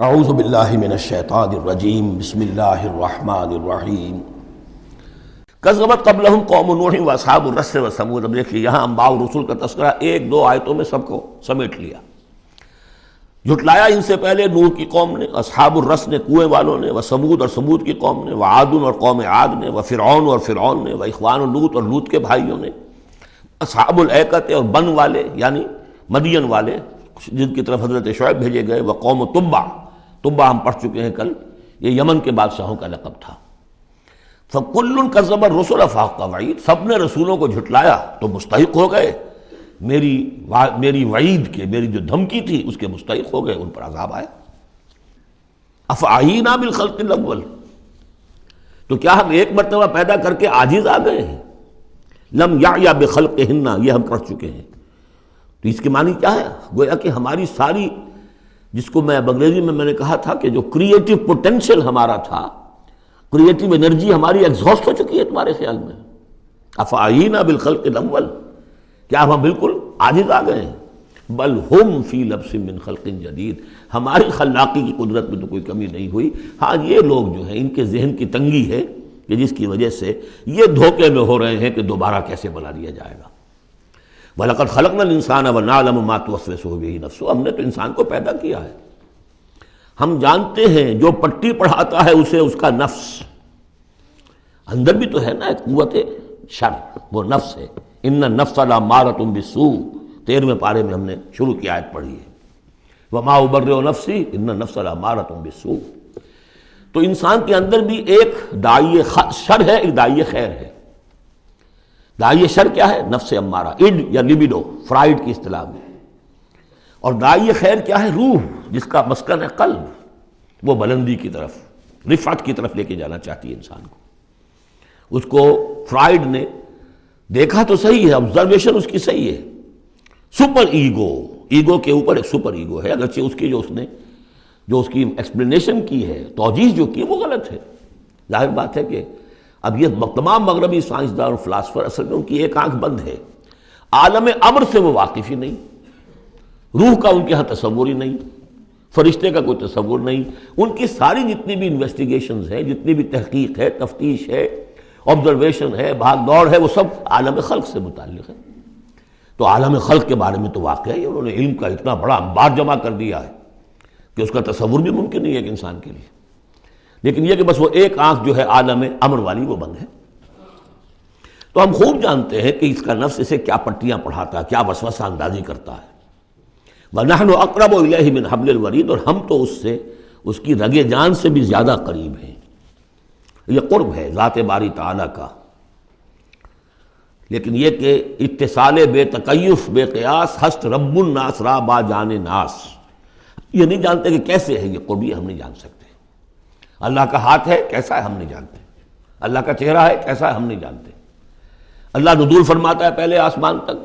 اعوذ باللہ من الشیطان الرجیم بسم اللہ الرحمن الرحیم کذبت قبلہم قوم نوح واصحاب الرس وثمود۔ اب دیکھیے یہاں انباء الرسل کا تذکرہ ایک دو آیتوں میں سب کو سمیٹ لیا۔ جھٹلایا ان سے پہلے نوح کی قوم نے، اصحاب الرس نے کنویں والوں نے، وثمود اور ثمود کی قوم نے، وعاد اور قوم عاد نے، وفرعون اور فرعون نے، واخوان لوط اور لوط کے بھائیوں نے، اصحاب الایکۃ اور بن والے یعنی مدین والے جن کی طرف حضرت شعیب بھیجے گئے، وقوم تبع، تبع ہم پڑھ چکے ہیں کل، یہ یمن کے بادشاہوں کا لقب تھا۔ فَكُلٌّ كَذَّبَ الرُّسُلَ فَحَقَّ وَعِيدِ، سب نے رسولوں کو جھٹلایا تو مستحق ہو گئے میری وعید کے، میری جو دھمکی تھی اس کے مستحق ہو گئے، ان پر عذاب آیا۔ أَفَعَيِينَا بِالْخَلْقِ الْأَوَّلِ، تو کیا ہم ایک مرتبہ پیدا کر کے عاجز آ گئے ہیں؟ لم یعیا بخلقہن، یہ ہم پڑھ چکے ہیں۔ تو اس کے معنی کیا ہے؟ گویا کہ ہماری ساری، جس کو میں انگریزی میں نے کہا تھا کہ جو کریٹو پوٹینشیل ہمارا تھا، کریٹو انرجی ہماری ایگزاسٹ ہو چکی ہے تمہارے خیال میں۔ افعینا بالخلق الاول، کیا ہم بالکل عاجز آ گئے ہیں؟ بل ہم فی لبس من خلق جدید، ہماری خلاقی کی قدرت میں تو کوئی کمی نہیں ہوئی۔ ہاں یہ لوگ جو ہیں ان کے ذہن کی تنگی ہے کہ جس کی وجہ سے یہ دھوکے میں ہو رہے ہیں کہ دوبارہ کیسے بنا دیا جائے گا۔ وَلَقَدْ خَلَقْنَا الْإِنسَانَ وَنَعْلَمُ مَا تُوَسْوِسُ بِهِ نَفْسُهُ، ہم نے تو انسان کو پیدا کیا ہے، ہم جانتے ہیں جو پٹی پڑھاتا ہے اسے اس کا نفس، اندر بھی تو ہے نا ایک قوت شر، وہ نفس ہے۔ ان النفس لامارۃ بالسوء، 13ویں پارے میں ہم نے شروع کی آیت پڑھی ہے، وما ابرئ نفسی ان النفس لامارۃ بالسوء۔ تو انسان کے اندر بھی ایک داعی شر ہے، ایک داعی خیر ہے۔ داعی شر کیا ہے؟ نفس امارہ، اڈ یا لبیڈو فرائڈ کی اصطلاح میں، اور داعی خیر کیا ہے؟ روح، جس کا مسکن ہے قلب، وہ بلندی کی طرف، رفعت کی طرف لے کے جانا چاہتی ہے انسان کو۔ اس کو فرائڈ نے دیکھا تو صحیح ہے، آبزرویشن اس کی صحیح ہے، سپر ایگو، ایگو کے اوپر ایک سپر ایگو ہے، اگرچہ اس کی جو اس کی ایکسپلینیشن کی ہے، توجیہ جو کی وہ غلط ہے۔ ظاہر بات ہے کہ اب یہ تمام مغربی سائنسدان اور فلاسفر اصل میں ان کی ایک آنکھ بند ہے، عالم امر سے وہ واقف ہی نہیں، روح کا ان کے ہاں تصور ہی نہیں، فرشتے کا کوئی تصور نہیں۔ ان کی ساری جتنی بھی انویسٹیگیشنز ہیں، جتنی بھی تحقیق ہے، تفتیش ہے، آبزرویشن ہے، بھاگ دوڑ ہے، وہ سب عالم خلق سے متعلق ہے۔ تو عالم خلق کے بارے میں تو واقعہ ہے انہوں نے علم کا اتنا بڑا انبار جمع کر دیا ہے کہ اس کا تصور بھی ممکن نہیں ہے ایک انسان کے لیے، لیکن یہ کہ بس وہ ایک آنکھ جو ہے عالم امر والی وہ بند ہے۔ تو ہم خوب جانتے ہیں کہ اس کا نفس اسے کیا پٹیاں پڑھاتا ہے، کیا وسوسہ اندازی کرتا ہے۔ وَنَحْنُ أَقْرَبُ إِلَيْهِ مِنْ حَبْلِ الْوَرِيدِ، اور ہم تو اس سے، اس کی رگ جان سے بھی زیادہ قریب ہیں۔ یہ قرب ہے ذات باری تعالیٰ کا، لیکن یہ کہ اتصال بے تکیف بے قیاس ہست رب الناس را با جان ناس، یہ نہیں جانتے کہ کیسے ہے یہ قرب، یہ ہم نہیں جان سکتے۔ اللہ کا ہاتھ ہے کیسا ہے ہم نہیں جانتے، اللہ کا چہرہ ہے کیسا ہے ہم نہیں جانتے۔ اللہ نزول فرماتا ہے پہلے آسمان تک،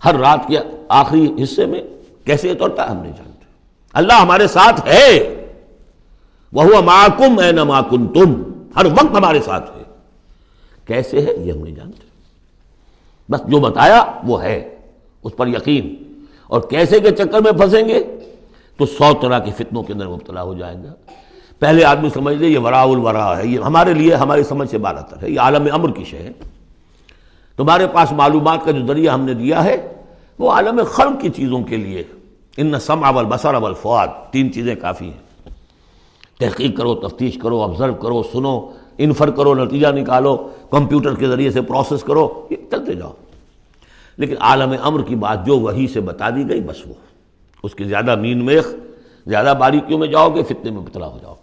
ہر رات کے آخری حصے میں کیسے اترتا ہے ہم نہیں جانتے۔ اللہ ہمارے ساتھ ہے، وَهُوَ مَعَكُمْ أَيْنَمَا كُنتُمْ، ہر وقت ہمارے ساتھ ہے، کیسے ہے یہ ہم نہیں جانتے۔ بس جو بتایا وہ ہے، اس پر یقین، اور کیسے کے چکر میں پھنسیں گے تو 100 طرح کے فتنوں کے اندر مبتلا ہو جائیں گا۔ پہلے آدمی سمجھ لے یہ وراء الورا ہے، یہ ہمارے لیے ہماری سمجھ سے بالاتر ہے، یہ عالم امر کی شے ہے۔ تمہارے پاس معلومات کا جو ذریعہ ہم نے دیا ہے وہ عالم خلق کی چیزوں کے لیے، ان السمع والبصر والفؤاد، 3 چیزیں کافی ہیں۔ تحقیق کرو، تفتیش کرو، آبزرو کرو، سنو، انفر کرو، نتیجہ نکالو، کمپیوٹر کے ذریعے سے پروسیس کرو، یہ چلتے جاؤ۔ لیکن عالم امر کی بات جو وحی سے بتا دی گئی بس وہ، اس کی زیادہ مین میخ، زیادہ باریکیوں میں جاؤ گے فتنے میں مبتلا ہو جاؤ گے۔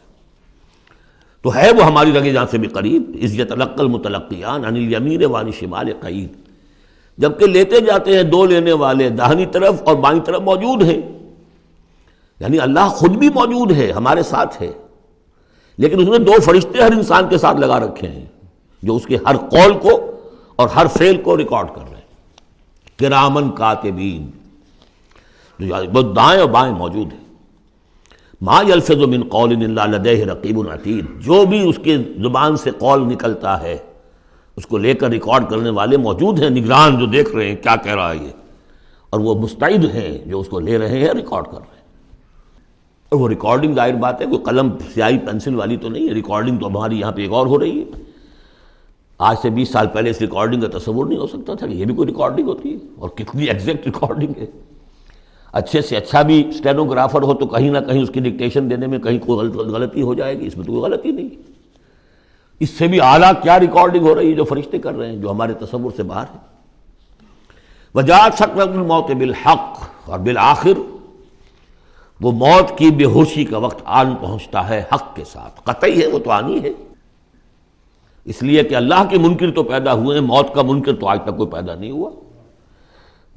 تو ہے وہ ہماری رگ جان سے بھی قریب، اذ یتلقی المتلقیان عن الیمین وعن الشمال قعید، جبکہ لیتے جاتے ہیں دو لینے والے داہنی طرف اور بائیں طرف موجود ہیں، یعنی اللہ خود بھی موجود ہے، ہمارے ساتھ ہے، لیکن اس نے 2 فرشتے ہر انسان کے ساتھ لگا رکھے ہیں جو اس کے ہر قول کو اور ہر فعل کو ریکارڈ کر رہے ہیں، کرامن کاتبین، جو دائیں اور بائیں موجود ہیں۔ ما یلفظ من قول الا لدیہ رقیب عتید، جو بھی اس کے زبان سے قول نکلتا ہے اس کو لے کر ریکارڈ کرنے والے موجود ہیں، نگران جو دیکھ رہے ہیں کیا کہہ رہا ہے یہ، اور وہ مستعد ہیں جو اس کو لے رہے ہیں ریکارڈ کر رہے ہیں۔ اور وہ ریکارڈنگ ظاہر بات ہے کوئی قلم سیاہی پینسل والی تو نہیں ہے، ریکارڈنگ تو ہماری یہاں پہ ایک اور ہو رہی ہے۔ آج سے 20 سال پہلے اس ریکارڈنگ کا تصور نہیں ہو سکتا تھا کہ یہ بھی کوئی ریکارڈنگ ہوتی ہے، اور کتنی ایگزیکٹ ریکارڈنگ ہے۔ اچھے سے اچھا بھی اسٹینوگرافر ہو تو کہیں نہ کہیں اس کی ڈکٹیشن دینے میں کہیں کوئی غلطی ہو جائے گی، اس میں تو کوئی غلطی نہیں۔ اس سے بھی اعلیٰ کیا ریکارڈنگ ہو رہی ہے جو فرشتے کر رہے ہیں، جو ہمارے تصور سے باہر ہے۔ وجاءت سکرۃ الموت بالحق، اور بالآخر وہ موت کی بے ہوشی کا وقت آن پہنچتا ہے حق کے ساتھ، قطعی ہے، وہ تو آنی ہے، اس لیے کہ اللہ کے منکر تو پیدا ہوئے ہیں، موت کا منکر تو آج تک کوئی پیدا نہیں ہوا۔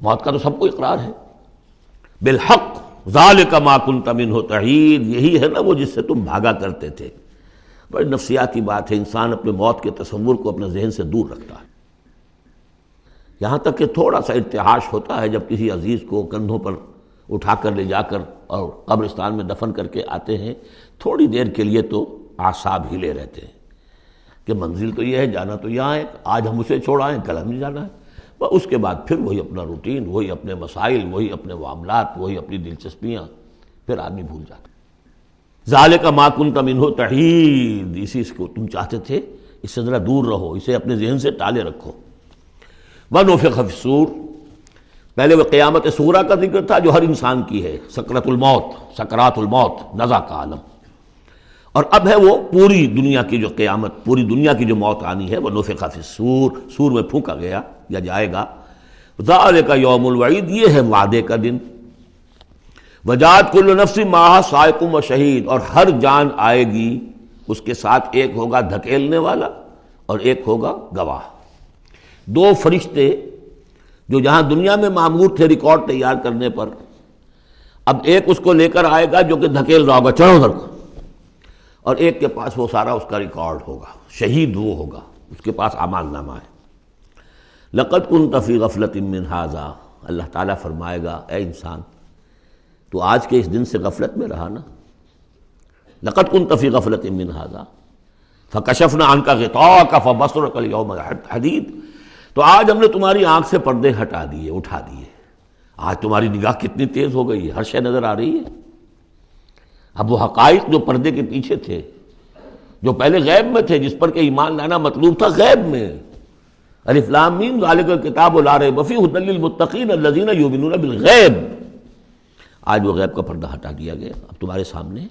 موت کا تو سب کو اقرار ہے۔ بالحق ذالک ما کنت منہ تحید، یہی ہے نا وہ جس سے تم بھاگا کرتے تھے۔ بڑی نفسیاتی بات ہے، انسان اپنے موت کے تصور کو اپنے ذہن سے دور رکھتا ہے، یہاں تک کہ تھوڑا سا ارتعاش ہوتا ہے جب کسی عزیز کو کندھوں پر اٹھا کر لے جا کر اور قبرستان میں دفن کر کے آتے ہیں، تھوڑی دیر کے لیے تو اعصاب ہلے رہتے ہیں کہ منزل تو یہ ہے، جانا تو یہاں ہے، آج ہم اسے چھوڑ آئیں، کل ہمیں جانا ہے۔ اس کے بعد پھر وہی اپنا روٹین، وہی اپنے مسائل، وہی اپنے معاملات، وہی اپنی دلچسپیاں، پھر آدمی بھول جاتا ہے۔ ذالک ما کنت منہ تحید، اسی کو تم چاہتے تھے، اس سے ذرا دور رہو، اسے اپنے ذہن سے ٹالے رکھو۔ ونفخ فی الصور، پہلے وہ قیامت صغریٰ کا ذکر تھا جو ہر انسان کی ہے، سکرۃ الموت، سکرات الموت، نزع کا عالم، اور اب ہے وہ پوری دنیا کی جو قیامت، پوری دنیا کی جو موت آنی ہے، ونفخ فی الصور، سور میں پھونکا گیا یا جائے گا۔ ذالک یوم الوعید، یہ ہے وعدے کا دن۔ وجاءت کل نفس معہا سائق و شہید، اور ہر جان آئے گی، اس کے ساتھ ایک ہوگا دھکیلنے والا اور ایک ہوگا گواہ۔ دو فرشتے جو جہاں دنیا میں مامور تھے ریکارڈ تیار کرنے پر، اب ایک اس کو لے کر آئے گا جو کہ دھکیل رہا ہوگا، چلو ادھر کو، اور ایک کے پاس وہ سارا اس کا ریکارڈ ہوگا، شہید وہ ہوگا، اس کے پاس اعمال نامہ ہے۔ لقد كنت في غفلة من هذا، اللہ تعالیٰ فرمائے گا اے انسان تو آج کے اس دن سے غفلت میں رہا نا، لقد كنت في غفلة من هذا فكشفنا عنك غطاءك فبصرك اليوم حديد، تو آج ہم نے تمہاری آنکھ سے پردے ہٹا دیے، اٹھا دیے، آج تمہاری نگاہ کتنی تیز ہو گئی ہے، ہر شے نظر آ رہی ہے۔ اب وہ حقائق جو پردے کے پیچھے تھے، جو پہلے غیب میں تھے، جس پر کہ ایمان لانا مطلوب تھا غیب میں، الف لام میم ذالک الکتاب لا ریب فیہ ھدی للمتقین الذین یؤمنون بالغیب، آج وہ غیب کا پردہ ہٹا دیا گیا، اب تمہارے سامنے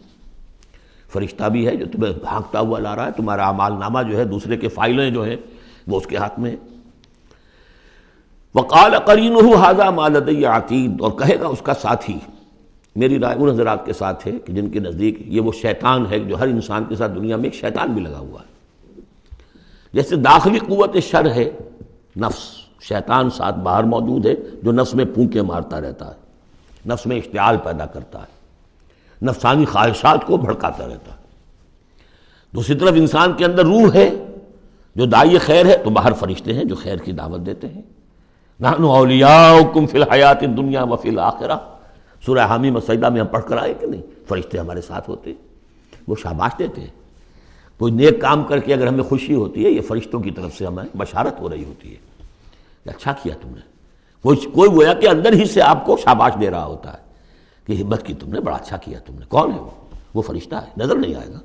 فرشتہ بھی ہے جو تمہیں بھانکتا ہوا لا رہا ہے، تمہارا اعمال نامہ جو ہے، دوسرے کے فائلیں جو ہیں وہ اس کے ہاتھ میں ہے۔ وقال قرینہ ھذا ما لدی عتید، اور کہے گا اس کا ساتھی، میری رائے ان حضرات کے ساتھ ہے کہ جن کے نزدیک یہ وہ شیطان ہے جو ہر انسان کے ساتھ دنیا میں ایک شیطان بھی لگا ہوا ہے، جیسے داخلی قوت شر ہے نفس، شیطان ساتھ باہر موجود ہے جو نفس میں پھونکے مارتا رہتا ہے، نفس میں اشتعال پیدا کرتا ہے، نفسانی خواہشات کو بھڑکاتا رہتا ہے۔ دوسری طرف انسان کے اندر روح ہے جو داعی خیر ہے، تو باہر فرشتے ہیں جو خیر کی دعوت دیتے ہیں۔ نحن اولیاؤکم فی الحیات الدنیا وفی الآخرہ، سورہ حامیم السجدہ میں ہم پڑھ کر آئے کہ نہیں، فرشتے ہمارے ساتھ ہوتے ہیں، وہ شاباش دیتے ہیں۔ کوئی نیک کام کر کے اگر ہمیں خوشی ہوتی ہے، یہ فرشتوں کی طرف سے ہمیں بشارت ہو رہی ہوتی ہے کہ اچھا کیا تم نے، کوئی گویا کہ اندر ہی سے آپ کو شاباش دے رہا ہوتا ہے کہ ہمت کی تم نے، بڑا اچھا کیا تم نے۔ کون ہے وہ فرشتہ ہے، نظر نہیں آئے گا۔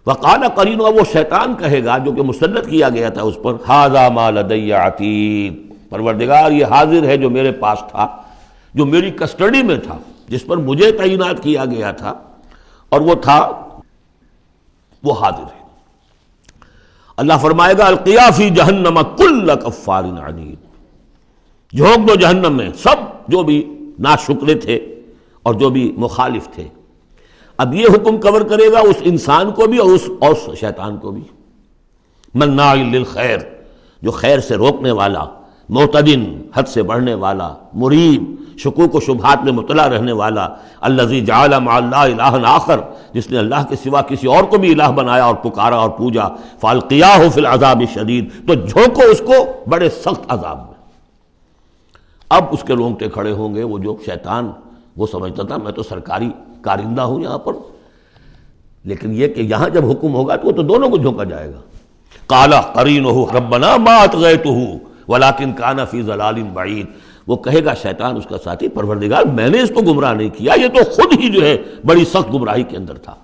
وقال قرین، وہ شیطان کہے گا جو کہ مسلط کیا گیا تھا اس پر، ھذا ما لدی عتید، پروردگار یہ حاضر ہے جو میرے پاس تھا، جو میری کسٹڈی میں تھا، جس پر مجھے تعینات کیا گیا تھا، اور وہ تھا، وہ حاضر ہے۔ اللہ فرمائے گا القیا فی جہنم کل کفار عنید، جھونک دو جہنم میں سب جو بھی ناشکرے تھے اور جو بھی مخالف تھے۔ اب یہ حکم کور کرے گا اس انسان کو بھی اور اس شیطان کو بھی۔ مناع للخیر، جو خیر سے روکنے والا، معتدن، حد سے بڑھنے والا، مریب، شکوک و شبہات میں مبتلا رہنے والا، الذی جعل مع اللہ الہا آخر، جس نے اللہ کے سوا کسی اور کو بھی الہ بنایا اور پکارا اور پوجا، فالقیاہ فی العذاب الشدید، تو جھونکو اس کو بڑے سخت عذاب میں۔ اب اس کے رونگٹے کھڑے ہوں گے، وہ جو شیطان وہ سمجھتا تھا میں تو سرکاری کارندہ ہوں یہاں پر، لیکن یہ کہ یہاں جب حکم ہوگا تو وہ تو دونوں کو جھونکا جائے گا۔ قال قرینہ ربنا ما اطغیتہ ولکن کان فی ضلال بعید، وہ کہے گا شیطان اس کا ساتھی پروردگار میں نے اس کو گمراہ نہیں کیا، یہ تو خود ہی جو ہے بڑی سخت گمراہی کے اندر تھا۔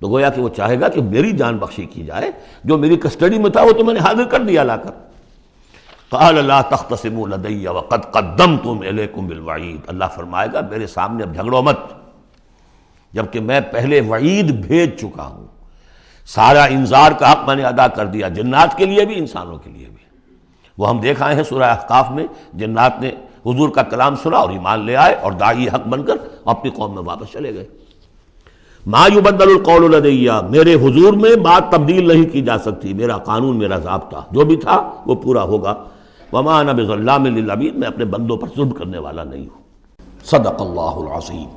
تو گویا کہ وہ چاہے گا کہ میری جان بخشی کی جائے، جو میری کسٹڈی میں تھا وہ تو میں نے حاضر کر دیا لا کر۔ قال لا تختصموا لدی وقد قدمت الیکم بالوعید، اللہ فرمائے گا میرے سامنے اب جھگڑو مت، جبکہ میں پہلے وعید بھیج چکا ہوں، سارا انذار کا حق میں نے ادا کر دیا، جنات کے لیے بھی انسانوں کے لیے بھی۔ وہ ہم دیکھ آئے ہیں سورہ احقاف میں، جنات نے حضور کا کلام سنا اور ایمان لے آئے اور داعی حق بن کر اپنی قوم میں واپس چلے گئے۔ ما یبدل القول لدی، میرے حضور میں بات تبدیل نہیں کی جا سکتی، میرا قانون، میرا ضابطہ جو بھی تھا وہ پورا ہوگا۔ وما انا بظلام للعبید، میں اپنے بندوں پر ظلم کرنے والا نہیں ہوں۔ صدق اللہ العظیم۔